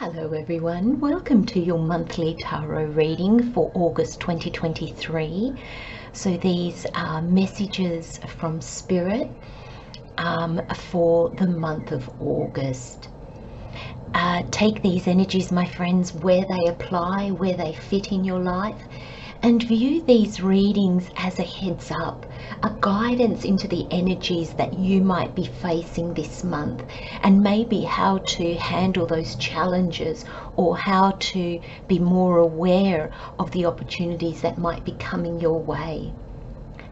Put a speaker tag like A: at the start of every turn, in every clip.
A: Hello everyone, welcome to your monthly tarot reading for August 2023. So these are messages from Spirit for the month of August. Take these energies, my friends, where they apply, where they fit in your life, and view these readings as a heads up, a guidance into the energies that you might be facing this month, and maybe how to handle those challenges or how to be more aware of the opportunities that might be coming your way.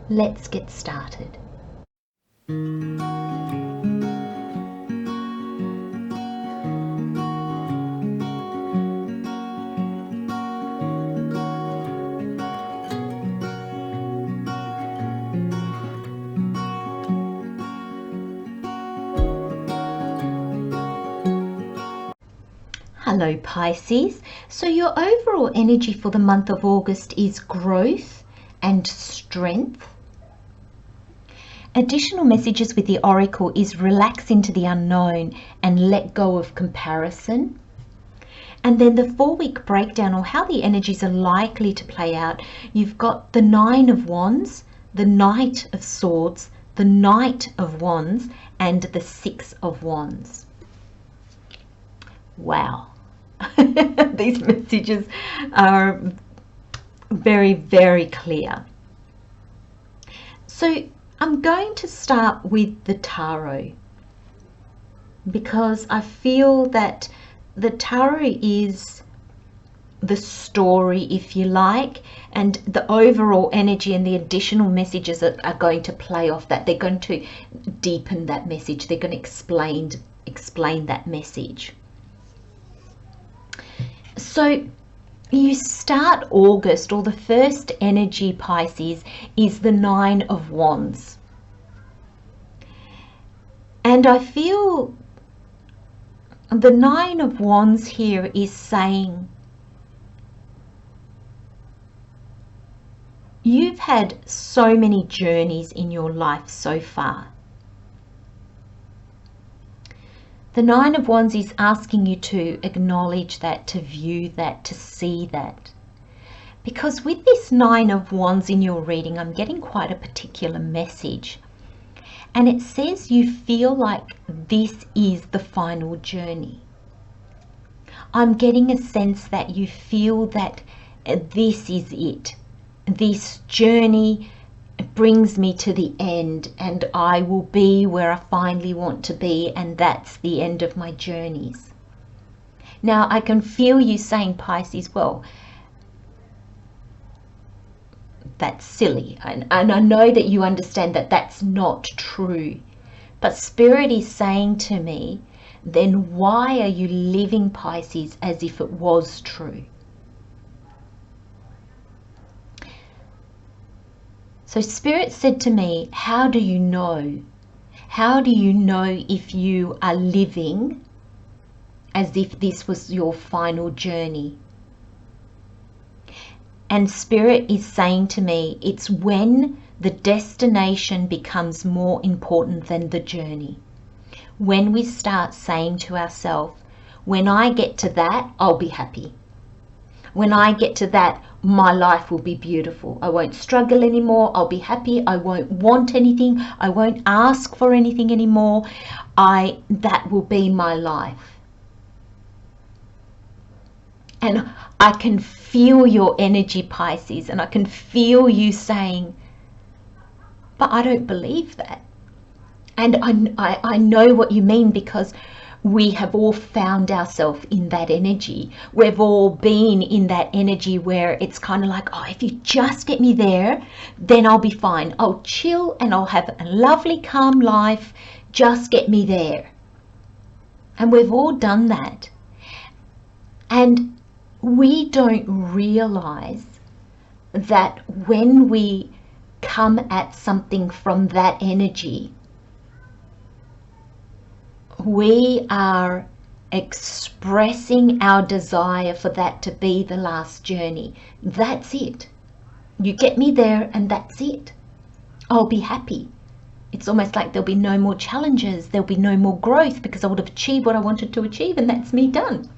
A: Let's get started. Hello Pisces, so your overall energy for the month of August is growth and strength. Additional messages with the Oracle is relax into the unknown and let go of comparison. And then the 4-week breakdown, or how the energies are likely to play out, you've got the 9 of Wands, the Knight of Swords, the Knight of Wands, and the 6 of Wands. Wow. These messages are very, very clear. So I'm going to start with the tarot because I feel that the tarot is the story, if you like, and the overall energy and the additional messages are going to play off that. They're going to deepen that message. They're going to explain that message. So you start August, or the first energy, Pisces, is the 9 of Wands. And I feel the 9 of Wands here is saying you've had so many journeys in your life so far. The 9 of Wands is asking you to acknowledge that, to view that, to see that. Because with this 9 of Wands in your reading, I'm getting quite a particular message. And it says you feel like this is the final journey. I'm getting a sense that you feel that this is it. This journey brings me to the end, and I will be where I finally want to be, and that's the end of my journeys. Now I can feel you saying, Pisces, well, that's silly, and I know that you understand that that's not true, but Spirit is saying to me, then why are you living, Pisces, as if it was true? So Spirit said to me, how do you know? How do you know if you are living as if this was your final journey? And Spirit is saying to me, it's when the destination becomes more important than the journey. When we start saying to ourselves, when I get to that, I'll be happy. When I get to that, my life will be beautiful. I won't struggle anymore. I'll be happy. I won't want anything. I won't ask for anything anymore. That will be my life. And I can feel your energy, Pisces, and I can feel you saying, but I don't believe that. And I know what you mean, because we have all found ourselves in that energy. We've all been in that energy where it's kind of like, oh, if you just get me there, then I'll be fine. I'll chill and I'll have a lovely, calm life. Just get me there. And we've all done that. And we don't realize that when we come at something from that energy, we are expressing our desire for that to be the last journey. That's it. You get me there and that's it. I'll be happy. It's almost like there'll be no more challenges. There'll be no more growth, because I would have achieved what I wanted to achieve, and that's me done.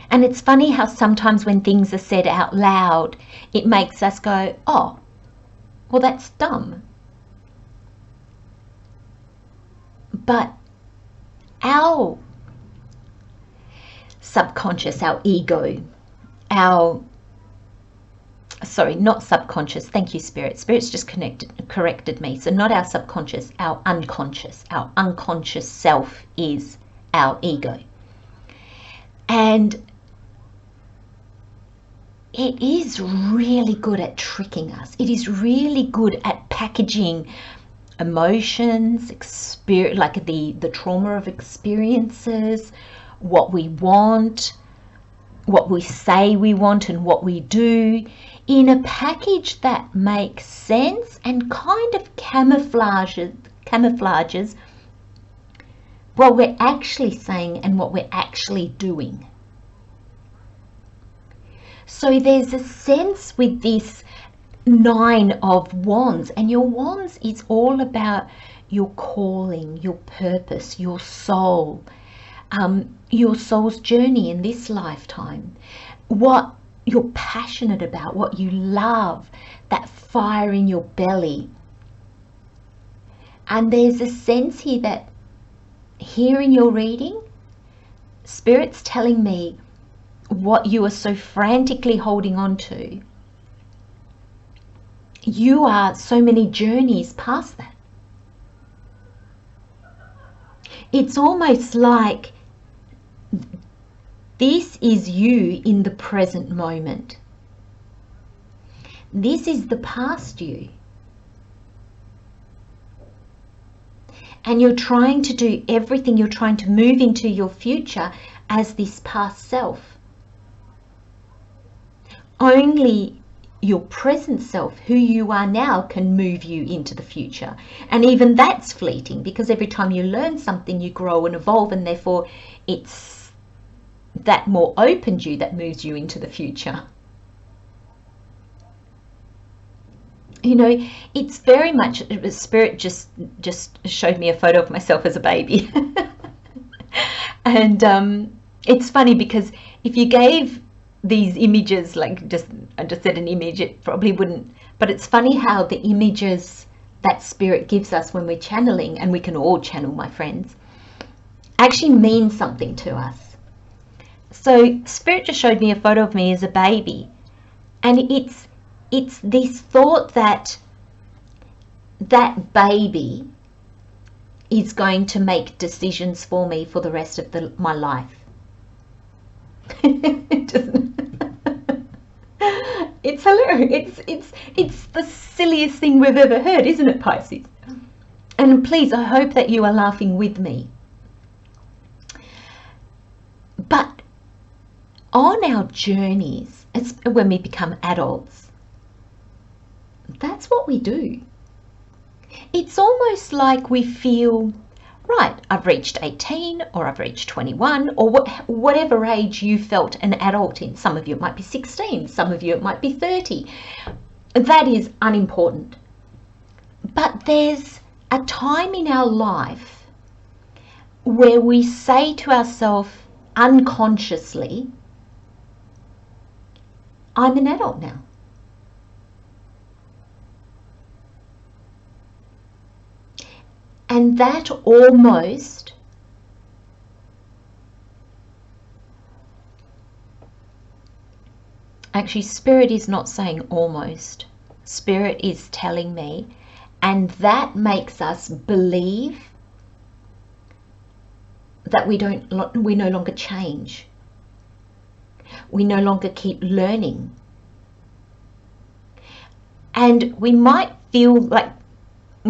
A: And it's funny how sometimes when things are said out loud, it makes us go, oh, well, that's dumb. But our subconscious, our ego, not subconscious, thank you, Spirit. Spirit's just corrected me. So not our subconscious, our unconscious self is our ego. And it is really good at tricking us. It is really good at packaging emotions, like the trauma of experiences, what we want, what we say we want, and what we do, in a package that makes sense and kind of camouflages what we're actually saying and what we're actually doing. So there's a sense with this 9 of Wands, and your Wands is all about your calling, your purpose, your soul, your soul's journey in this lifetime, what you're passionate about, what you love, that fire in your belly. And there's a sense here that here in your reading, Spirit's telling me what you are so frantically holding on to, you are so many journeys past that. It's almost like this is you in the present moment. This is the past you. And you're trying to do everything, you're trying to move into your future as this past self. Only your present self, who you are now, can move you into the future. And even that's fleeting, because every time you learn something, you grow and evolve, and therefore it's that more opened you that moves you into the future. You know, it's very much, Spirit just showed me a photo of myself as a baby. And it's funny because if you gave these images, like I just said an image, it probably wouldn't, but it's funny how the images that Spirit gives us when we're channeling, and we can all channel, my friends, actually mean something to us. So Spirit just showed me a photo of me as a baby, and it's this thought that that baby is going to make decisions for me for the rest of my life. It's hilarious. It's the silliest thing we've ever heard, isn't it, Pisces? And please, I hope that you are laughing with me. But on our journeys, when we become adults, that's what we do. It's almost like we feel, right, I've reached 18, or I've reached 21, or whatever age you felt an adult in. Some of you it might be 16, some of you it might be 30. That is unimportant. But there's a time in our life where we say to ourselves unconsciously, I'm an adult now. And that almost actually, Spirit is not saying almost. Spirit is telling me, and that makes us believe that we no longer change. We no longer keep learning. And we might feel like,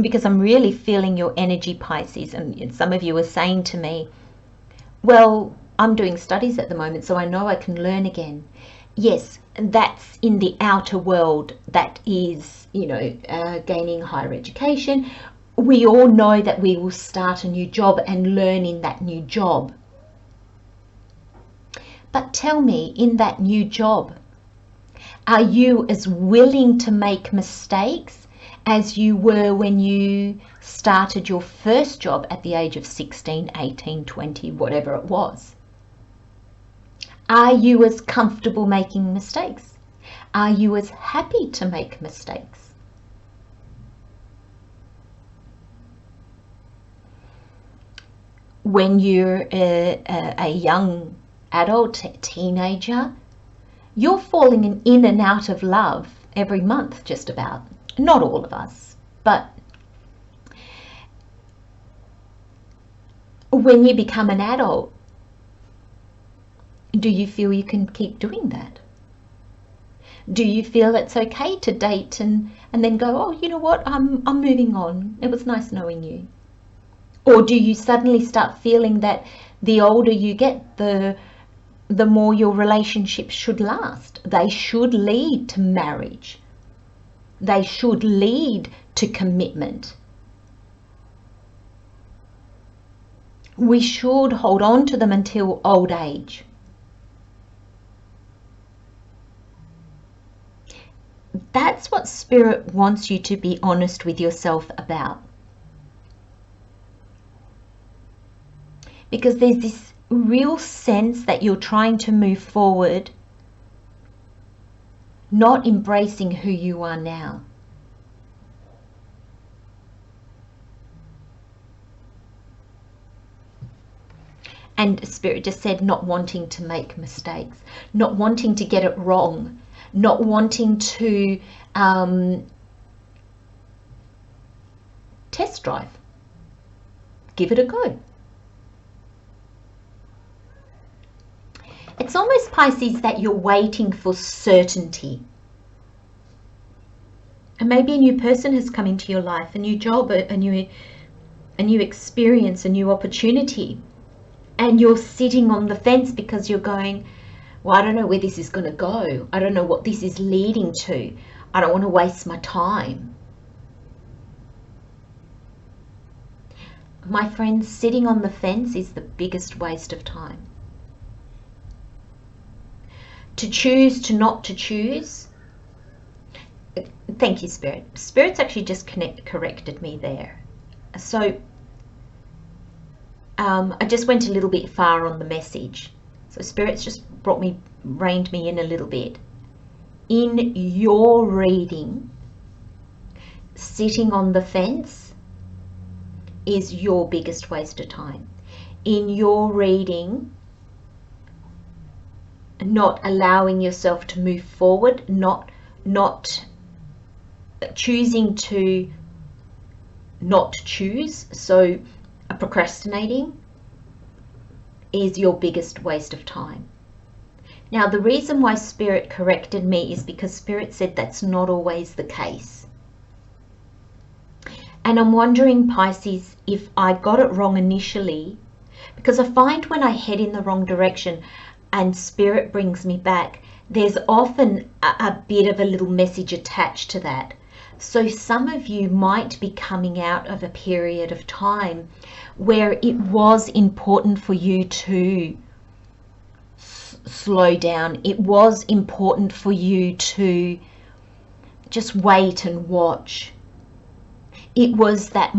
A: because I'm really feeling your energy, Pisces, and some of you are saying to me, well, I'm doing studies at the moment, so I know I can learn again. Yes, that's in the outer world. That is, gaining higher education. We all know that we will start a new job and learn in that new job. But tell me, in that new job, are you as willing to make mistakes as you were when you started your first job at the age of 16, 18, 20, whatever it was? Are you as comfortable making mistakes? Are you as happy to make mistakes? When you're a young adult, teenager, you're falling in and out of love every month, just about. Not all of us, but when you become an adult, do you feel you can keep doing that? Do you feel it's okay to date and then go, oh, you know what, I'm moving on. It was nice knowing you. Or do you suddenly start feeling that the older you get, the more your relationships should last? They should lead to marriage. They should lead to commitment. We should hold on to them until old age. That's what Spirit wants you to be honest with yourself about. Because there's this real sense that you're trying to move forward, not embracing who you are now. And Spirit just said not wanting to make mistakes, not wanting to get it wrong, not wanting to test drive. Give it a go. It's almost, Pisces, that you're waiting for certainty. And maybe a new person has come into your life, a new job, a new experience, a new opportunity. And you're sitting on the fence because you're going, well, I don't know where this is going to go. I don't know what this is leading to. I don't want to waste my time. My friends, sitting on the fence is the biggest waste of time. To choose, to not to choose. Thank you, Spirit. Spirit's actually just corrected me there. So I just went a little bit far on the message. So Spirit's just reined me in a little bit. In your reading, sitting on the fence is your biggest waste of time. In your reading, not allowing yourself to move forward, not choosing to not choose, so procrastinating, is your biggest waste of time. Now, the reason why Spirit corrected me is because Spirit said that's not always the case. And I'm wondering, Pisces, if I got it wrong initially, because I find when I head in the wrong direction and Spirit brings me back, there's often a bit of a little message attached to that. So some of you might be coming out of a period of time where it was important for you to slow down. It was important for you to just wait and watch. It was that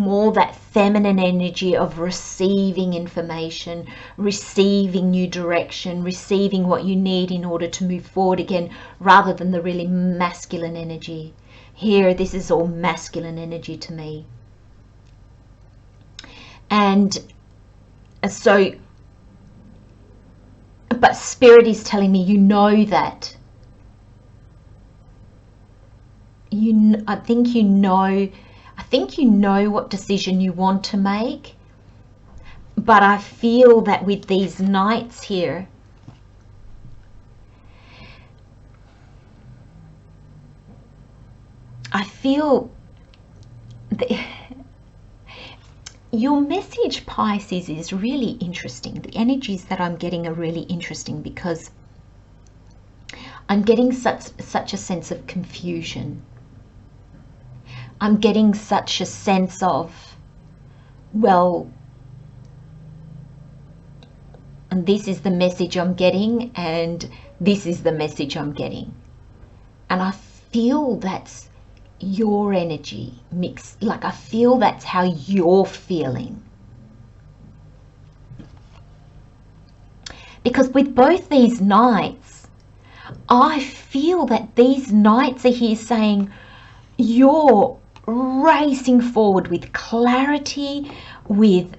A: feminine energy of receiving information, receiving new direction, receiving what you need in order to move forward again, rather than the really masculine energy. Here, this is all masculine energy to me. And so, but Spirit is telling me, you know that. I think you know what decision you want to make. But I feel that with these knights here, I feel your message, Pisces, is really interesting. The energies that I'm getting are really interesting because I'm getting such a sense of confusion. I'm getting such a sense of, well, and this is the message I'm getting, and this is the message I'm getting. And I feel that's your energy mix, like I feel that's how you're feeling. Because with both these knights, I feel that these knights are here saying you're racing forward with clarity, with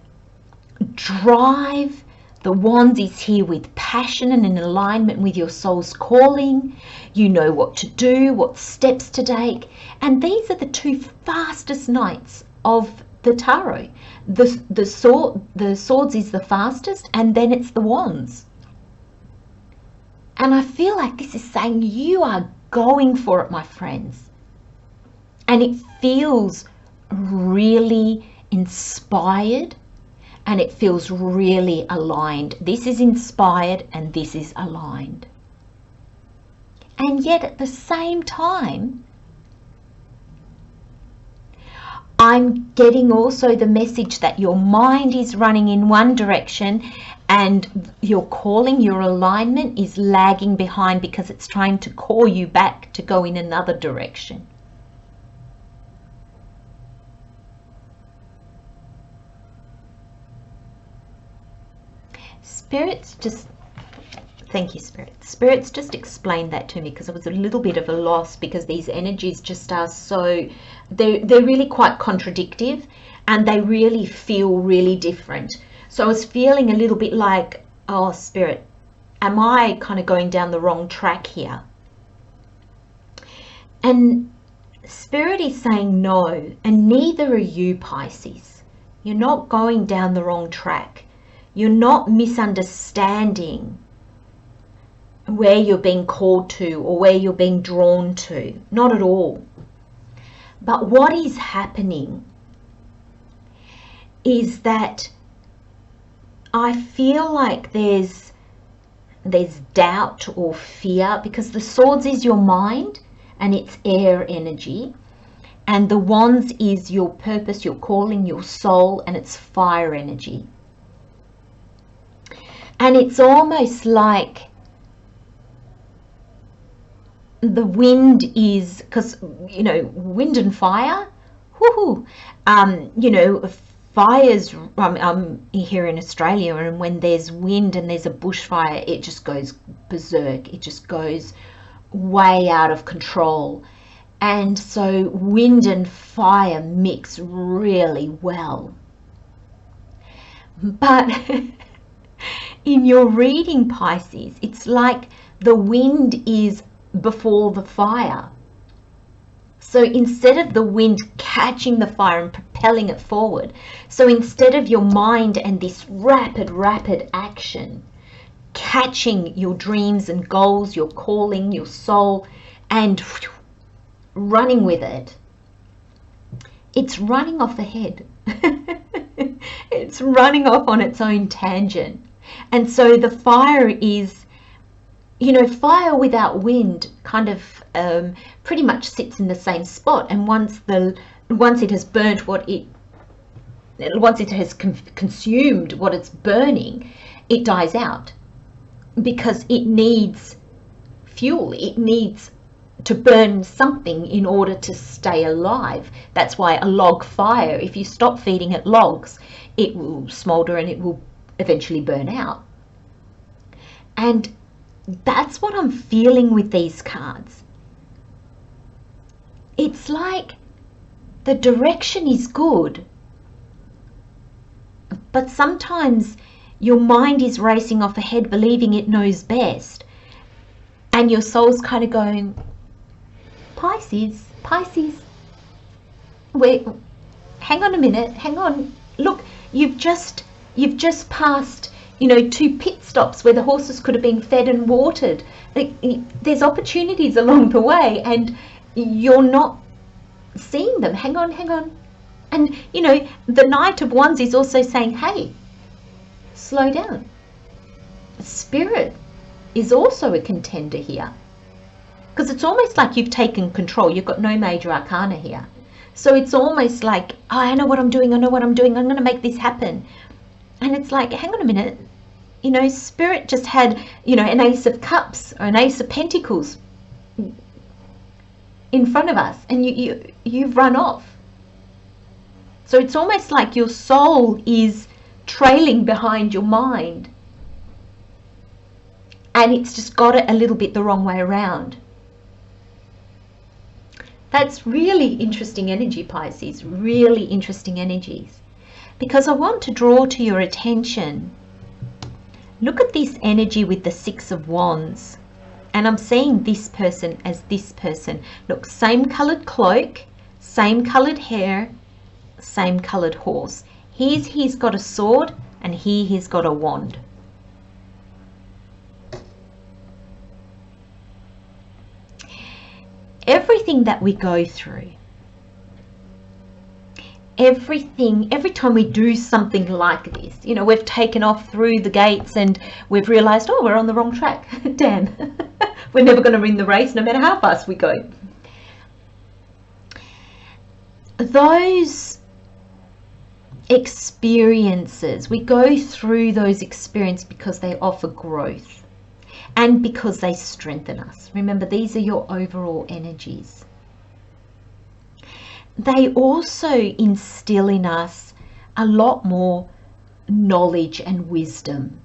A: drive. The Wands is here with passion and in alignment with your soul's calling. You know what to do, what steps to take. And these are the two fastest knights of the tarot. The swords is the fastest, and then it's the Wands. And I feel like this is saying you are going for it, my friends. And it feels really inspired, and it feels really aligned. This is inspired and this is aligned. And yet at the same time, I'm getting also the message that your mind is running in one direction and your calling, your alignment is lagging behind because it's trying to call you back to go in another direction. Spirits just, thank you, Spirit. Spirits just explained that to me because it was a little bit of a loss, because these energies just are so, they're really quite contradictive and they really feel really different. So I was feeling a little bit like, oh, Spirit, am I kind of going down the wrong track here? And Spirit is saying no, and neither are you, Pisces. You're not going down the wrong track. You're not misunderstanding where you're being called to or where you're being drawn to. Not at all. But what is happening is that I feel like there's doubt or fear, because the swords is your mind and it's air energy, and the wands is your purpose, your calling, your soul, and it's fire energy. And it's almost like the wind is, because, you know, wind and fire, woohoo, you know, fires, I'm here in Australia, and when there's wind and there's a bushfire, it just goes berserk. It just goes way out of control. And so wind and fire mix really well. But in your reading, Pisces, it's like the wind is before the fire. So instead of the wind catching the fire and propelling it forward, so instead of your mind and this rapid action catching your dreams and goals, your calling, your soul, and running with it, it's running off the head. It's running off on its own tangent. And so the fire is, you know, fire without wind kind of pretty much sits in the same spot. And once it has burnt once it has consumed what it's burning, it dies out, because it needs fuel. It needs to burn something in order to stay alive. That's why a log fire, if you stop feeding it logs, it will smolder and it will eventually burn out. And that's what I'm feeling with these cards. It's like the direction is good, but sometimes your mind is racing off ahead, believing it knows best, and your soul's kind of going, Pisces, wait, hang on a minute, hang on, look, you've just passed, you know, 2 pit stops where the horses could have been fed and watered. There's opportunities along the way and you're not seeing them. Hang on. And, you know, the Knight of Wands is also saying, hey, slow down. Spirit is also a contender here, because it's almost like you've taken control. You've got no major arcana here. So it's almost like, oh, I know what I'm doing. I'm going to make this happen. And it's like, hang on a minute. You know, Spirit just had, you know, an Ace of Cups or an Ace of Pentacles. in front of us, and you've run off. So it's almost like your soul is trailing behind your mind, and it's just got it a little bit the wrong way around. That's really interesting energy, Pisces, really interesting energies. Because I want to draw to your attention, look at this energy with the Six of Wands. And I'm seeing this person as this person. Look, same coloured cloak, same coloured hair, same coloured horse. He's got a sword, and he's got a wand. Everything that we go through, every time we do something like this, you know, we've taken off through the gates and we've realized, oh, we're on the wrong track. Damn, we're never going to win the race no matter how fast we go. Those experiences, we go through those experiences because they offer growth and because they strengthen us. Remember, these are your overall energies. They also instill in us a lot more knowledge and wisdom.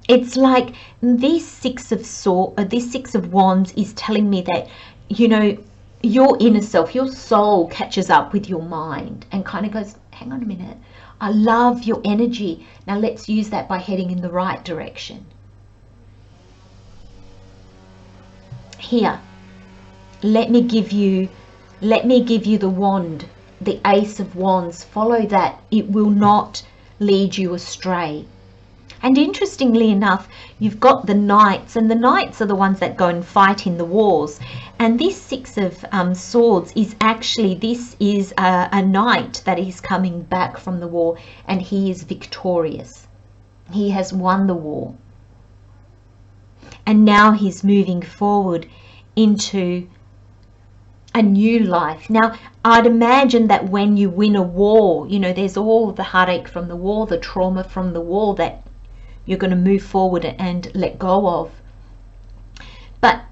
A: It's like this Six of Wands is telling me that, you know, your inner self, your soul catches up with your mind and kind of goes, hang on a minute, I love your energy. Now let's use that by heading in the right direction. Here, let me give you the wand, the Ace of Wands. Follow that. It will not lead you astray. And interestingly enough, you've got the knights, and the knights are the ones that go and fight in the wars. And this Six of Swords is actually, this is a knight that is coming back from the war, and he is victorious. He has won the war. And now he's moving forward into a new life. Now, I'd imagine that when you win a war, you know, there's all the heartache from the war, the trauma from the war that you're going to move forward and let go of. But,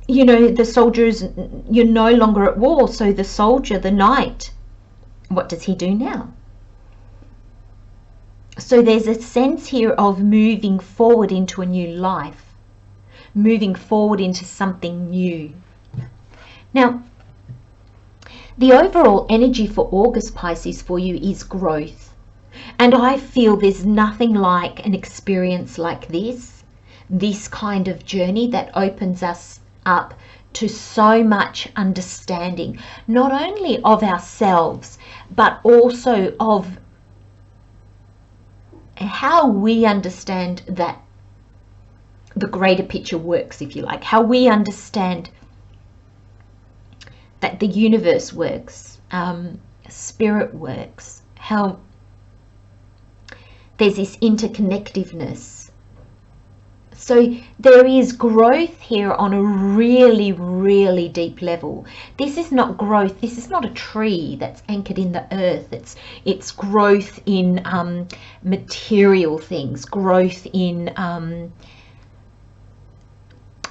A: you know, the soldiers, you're no longer at war. So the soldier, the knight, what does he do now? So there's a sense here of moving forward into a new life, moving forward into something new. Now, the overall energy for August, Pisces, for you is growth. And I feel there's nothing like an experience like this kind of journey that opens us up to so much understanding, not only of ourselves, but also of how we understand that the greater picture works, if you like, how we understand that the universe works, spirit works, how there's this interconnectiveness. So there is growth here on a really, really deep level. This is not growth. This is not a tree that's anchored in the earth. It's growth in material things, growth in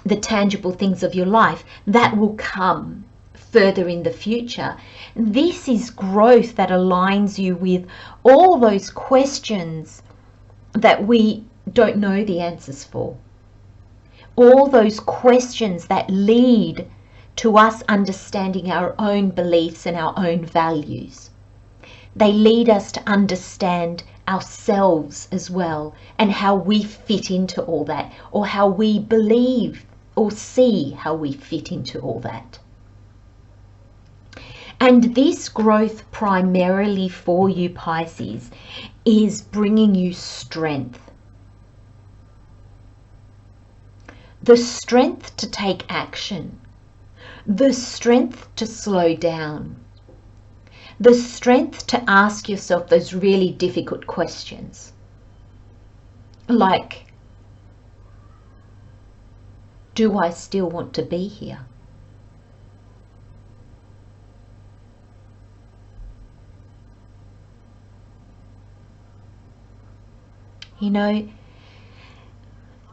A: the tangible things of your life that will come further in the future. This is growth that aligns you with all those questions that we don't know the answers for. All those questions that lead to us understanding our own beliefs and our own values. They lead us to understand ourselves as well, and how we fit into all that, or how we believe or see how we fit into all that. And this growth primarily for you, Pisces, is bringing you strength. The strength to take action, the strength to slow down, the strength to ask yourself those really difficult questions. Like, do I still want to be here? You know,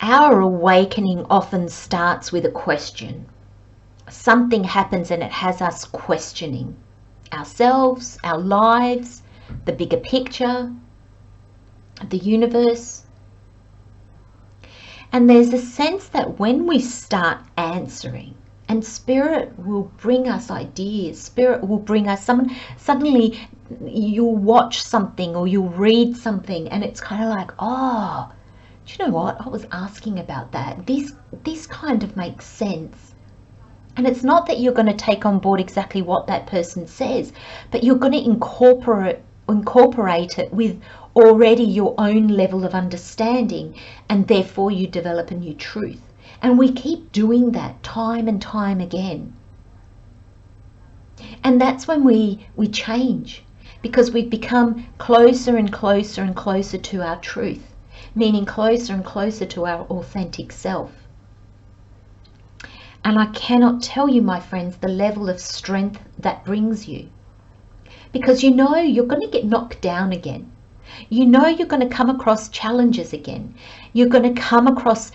A: our awakening often starts with a question. Something happens and it has us questioning ourselves, our lives, the bigger picture, the universe. And there's a sense that when we start answering, and Spirit will bring us ideas, Spirit will bring us suddenly you'll watch something or you'll read something and it's kind of like, oh, do you know what? I was asking about that. This kind of makes sense. And it's not that you're going to take on board exactly what that person says, but you're going to incorporate it with already your own level of understanding, and therefore you develop a new truth. And we keep doing that time and time again. And that's when we change, because we've become closer and closer and closer to our truth, meaning closer and closer to our authentic self. And I cannot tell you, my friends, the level of strength that brings you, because you know you're going to get knocked down again. You know you're going to come across challenges again. You're going to come across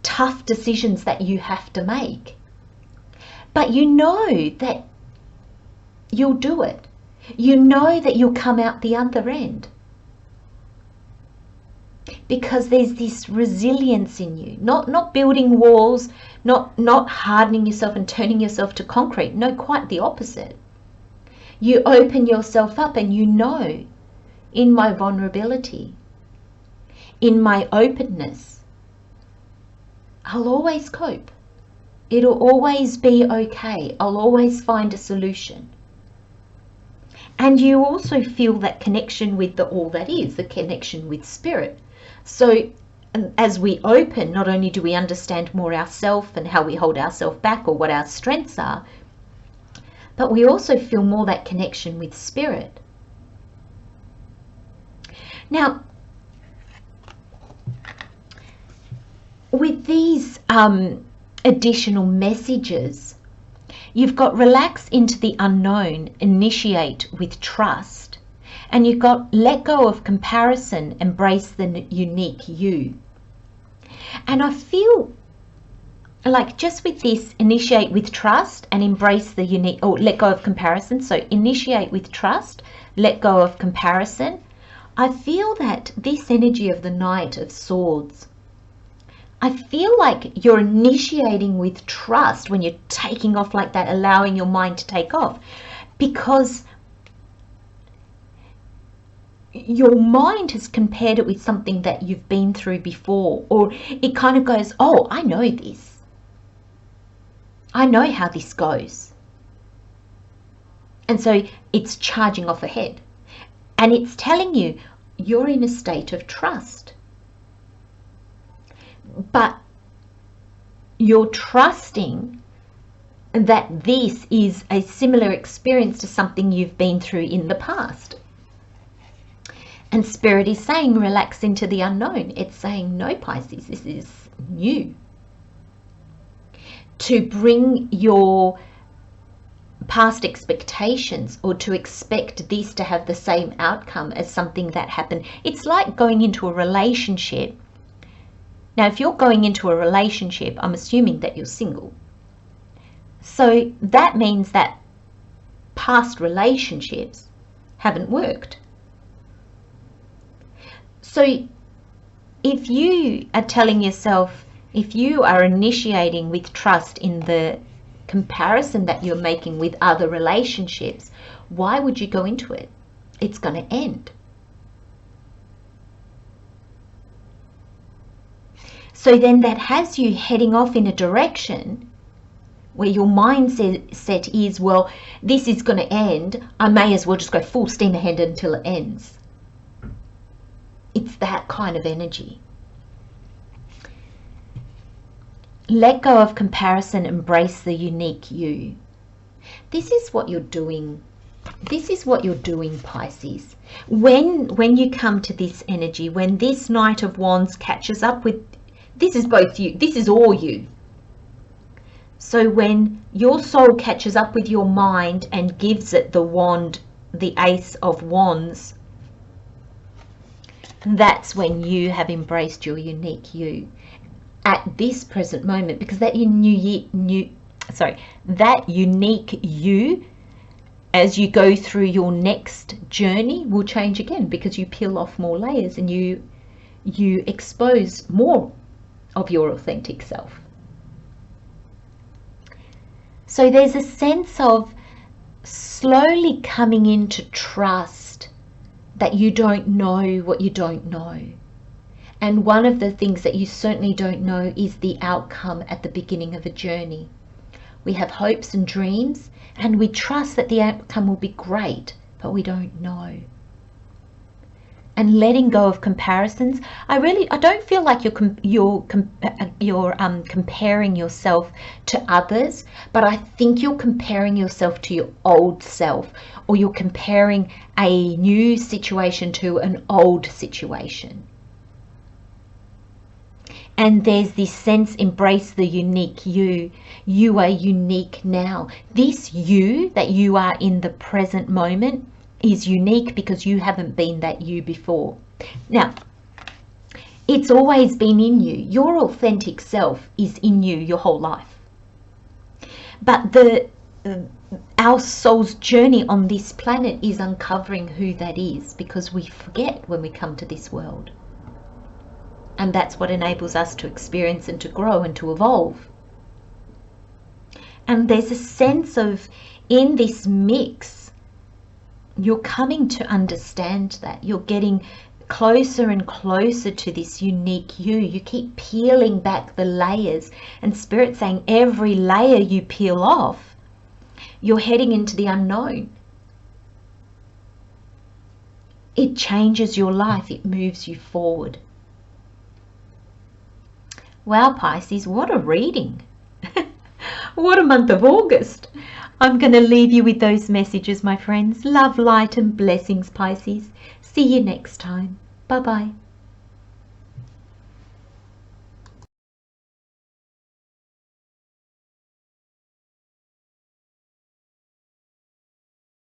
A: tough decisions that you have to make. But you know that you'll do it. You know that you'll come out the other end. Because there's this resilience in you. Not building walls, not hardening yourself and turning yourself to concrete. No, quite the opposite. You open yourself up and you know, in my vulnerability, in my openness, I'll always cope. It'll always be okay. I'll always find a solution. And you also feel that connection with the all that is, the connection with Spirit. So as we open, not only do we understand more ourselves and how we hold ourselves back or what our strengths are, but we also feel more that connection with Spirit. Now, with these additional messages, you've got relax into the unknown, initiate with trust, and you've got let go of comparison, embrace the unique you. And I feel like just with this, initiate with trust and embrace the unique, or let go of comparison. So initiate with trust, let go of comparison. I feel that this energy of the Knight of Swords, I feel like you're initiating with trust when you're taking off like that, allowing your mind to take off, because your mind has compared it with something that you've been through before, or it kind of goes, oh, I know this. I know how this goes. And so it's charging off ahead. And it's telling you you're in a state of trust. But you're trusting that this is a similar experience to something you've been through in the past. And Spirit is saying, relax into the unknown. It's saying, no, Pisces, this is new. To bring your past expectations, or to expect this to have the same outcome as something that happened. It's like going into a relationship. Now, if you're going into a relationship, I'm assuming that you're single. So that means that past relationships haven't worked. So if you are telling yourself, if you are initiating with trust in the comparison that you're making with other relationships, why would you go into it? It's going to end. So then that has you heading off in a direction where your mindset is, well, this is going to end. I may as well just go full steam ahead until it ends. It's that kind of energy. Let go of comparison, embrace the unique you. This is what you're doing. This is what you're doing, Pisces. When you come to this energy, when this Knight of Wands catches up with, this is both you, this is all you. So when your soul catches up with your mind and gives it the wand, the Ace of Wands, that's when you have embraced your unique you at this present moment, because that unique you, as you go through your next journey, will change again, because you peel off more layers and you expose more of your authentic self. So there's a sense of slowly coming into trust that you don't know what you don't know. And one of the things that you certainly don't know is the outcome at the beginning of a journey. We have hopes and dreams, and we trust that the outcome will be great, but we don't know. And letting go of comparisons, I don't feel like you're comparing yourself to others, but I think you're comparing yourself to your old self, or you're comparing a new situation to an old situation. And there's this sense, embrace the unique you. You are unique now. This you that you are in the present moment is unique because you haven't been that you before. Now, it's always been in you. Your authentic self is in you your whole life. But our soul's journey on this planet is uncovering who that is, because we forget when we come to this world. And that's what enables us to experience and to grow and to evolve. And there's a sense of, in this mix, you're coming to understand that. You're getting closer and closer to this unique you. You keep peeling back the layers, and Spirit saying every layer you peel off, you're heading into the unknown. It changes your life. It moves you forward. Wow, Pisces, what a reading. What a month of August. I'm going to leave you with those messages, my friends. Love, light and blessings, Pisces. See you next time. Bye-bye.